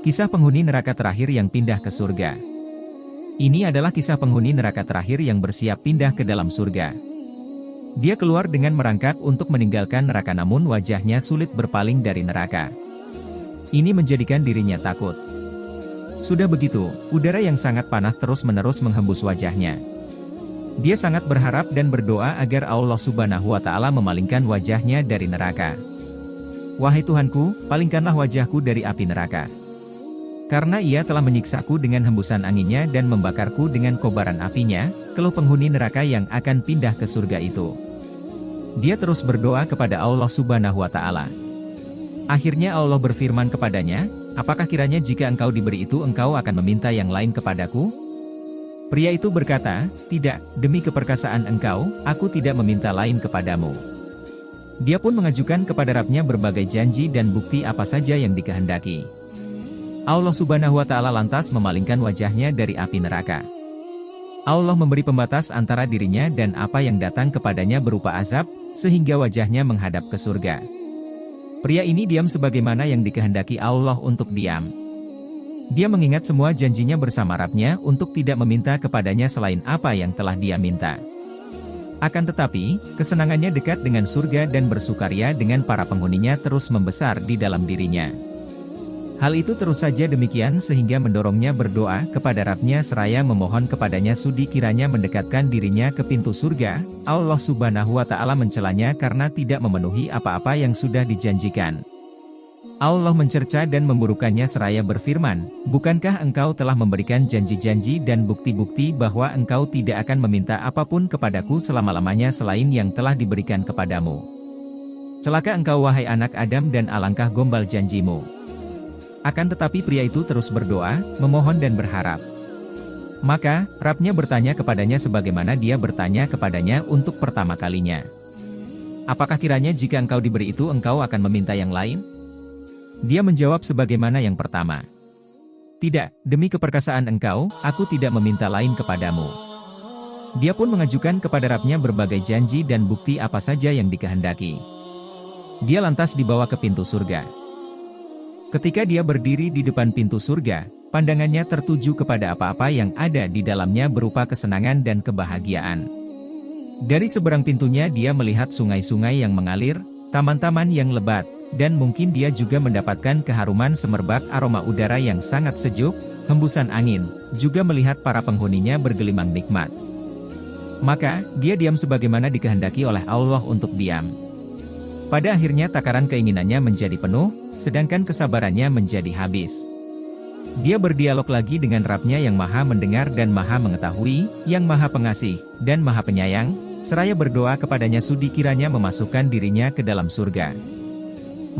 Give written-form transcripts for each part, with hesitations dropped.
Kisah penghuni neraka terakhir yang pindah ke surga. Ini adalah kisah penghuni neraka terakhir yang bersiap pindah ke dalam surga. Dia keluar dengan merangkak untuk meninggalkan neraka, namun wajahnya sulit berpaling dari neraka. Ini menjadikan dirinya takut. Sudah begitu, udara yang sangat panas terus-menerus menghembus wajahnya. Dia sangat berharap dan berdoa agar Allah Subhanahu wa Ta'ala memalingkan wajahnya dari neraka. Wahai Tuhanku, palingkanlah wajahku dari api neraka. Karena ia telah menyiksaku dengan hembusan anginnya dan membakarku dengan kobaran apinya, keluh penghuni neraka yang akan pindah ke surga itu. Dia terus berdoa kepada Allah Subhanahu wa Ta'ala. Akhirnya Allah berfirman kepadanya, apakah kiranya jika engkau diberi itu engkau akan meminta yang lain kepadaku? Pria itu berkata, tidak, demi keperkasaan engkau, aku tidak meminta lain kepadamu. Dia pun mengajukan kepada Rabb-Nya berbagai janji dan bukti apa saja yang dikehendaki. Allah Subhanahu wa Ta'ala lantas memalingkan wajahnya dari api neraka. Allah memberi pembatas antara dirinya dan apa yang datang kepadanya berupa azab, sehingga wajahnya menghadap ke surga. Pria ini diam sebagaimana yang dikehendaki Allah untuk diam. Dia mengingat semua janjinya bersama Rabb-Nya untuk tidak meminta kepadanya selain apa yang telah dia minta. Akan tetapi, kesenangannya dekat dengan surga dan bersukaria dengan para penghuninya terus membesar di dalam dirinya. Hal itu terus saja demikian sehingga mendorongnya berdoa kepada Rabb-Nya seraya memohon kepadanya sudi kiranya mendekatkan dirinya ke pintu surga. Allah Subhanahu wa Ta'ala mencelanya karena tidak memenuhi apa-apa yang sudah dijanjikan. Allah mencerca dan memburukannya seraya berfirman, bukankah engkau telah memberikan janji-janji dan bukti-bukti bahwa engkau tidak akan meminta apapun kepadaku selama-lamanya selain yang telah diberikan kepadamu? Celaka engkau wahai anak Adam dan alangkah gombal janjimu. Akan tetapi pria itu terus berdoa, memohon dan berharap. Maka, Rabb-Nya bertanya kepadanya sebagaimana dia bertanya kepadanya untuk pertama kalinya. Apakah kiranya jika engkau diberi itu engkau akan meminta yang lain? Dia menjawab sebagaimana yang pertama. Tidak, demi keperkasaan engkau, aku tidak meminta lain kepadamu. Dia pun mengajukan kepada Rabb-Nya berbagai janji dan bukti apa saja yang dikehendaki. Dia lantas dibawa ke pintu surga. Ketika dia berdiri di depan pintu surga, pandangannya tertuju kepada apa-apa yang ada di dalamnya berupa kesenangan dan kebahagiaan. Dari seberang pintunya dia melihat sungai-sungai yang mengalir, taman-taman yang lebat, dan mungkin dia juga mendapatkan keharuman semerbak aroma udara yang sangat sejuk, hembusan angin, juga melihat para penghuninya bergelimang nikmat. Maka, dia diam sebagaimana dikehendaki oleh Allah untuk diam. Pada akhirnya takaran keinginannya menjadi penuh, sedangkan kesabarannya menjadi habis. Dia berdialog lagi dengan Rabb-Nya yang maha mendengar dan maha mengetahui, yang maha pengasih, dan maha penyayang, seraya berdoa kepadanya sudi kiranya memasukkan dirinya ke dalam surga.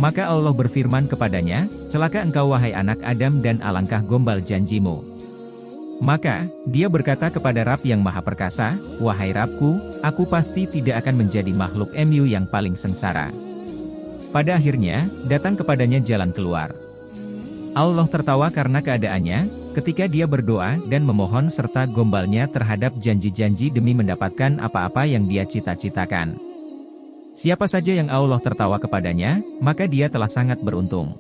Maka Allah berfirman kepadanya, celaka engkau wahai anak Adam dan alangkah gombal janjimu. Maka, dia berkata kepada Rabb yang maha perkasa, wahai Rabb-Ku, aku pasti tidak akan menjadi makhluk yang paling sengsara. Pada akhirnya, datang kepadanya jalan keluar. Allah tertawa karena keadaannya, ketika dia berdoa dan memohon serta gombalnya terhadap janji-janji demi mendapatkan apa-apa yang dia cita-citakan. Siapa saja yang Allah tertawa kepadanya, maka dia telah sangat beruntung.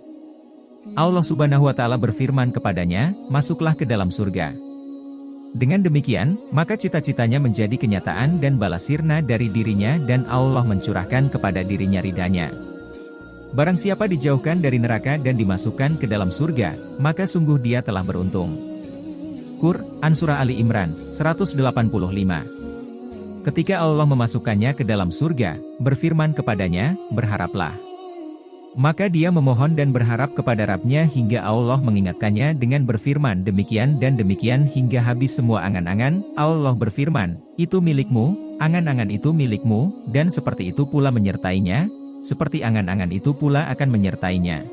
Allah Subhanahu wa Ta'ala berfirman kepadanya, masuklah ke dalam surga. Dengan demikian, maka cita-citanya menjadi kenyataan dan balas sirna dari dirinya dan Allah mencurahkan kepada dirinya ridha-Nya. Barang siapa dijauhkan dari neraka dan dimasukkan ke dalam surga, maka sungguh dia telah beruntung. Quran Surah Ali Imran, 185. Ketika Allah memasukkannya ke dalam surga, berfirman kepadanya, berharaplah. Maka dia memohon dan berharap kepada Rabb-Nya hingga Allah mengingatkannya dengan berfirman demikian dan demikian hingga habis semua angan-angan. Allah berfirman, itu milikmu, angan-angan itu milikmu, dan seperti itu pula menyertainya, seperti angan-angan itu pula akan menyertainya.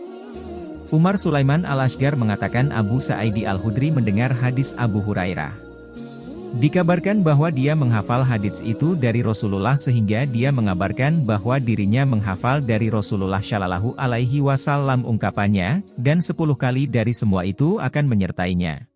Umar Sulaiman Al-Ashgar mengatakan Abu Sa'idi Al-Khudri mendengar hadis Abu Hurairah. Dikabarkan bahwa dia menghafal hadits itu dari Rasulullah sehingga dia mengabarkan bahwa dirinya menghafal dari Rasulullah Shallallahu Alaihi Wasallam ungkapannya, dan 10 kali dari semua itu akan menyertainya.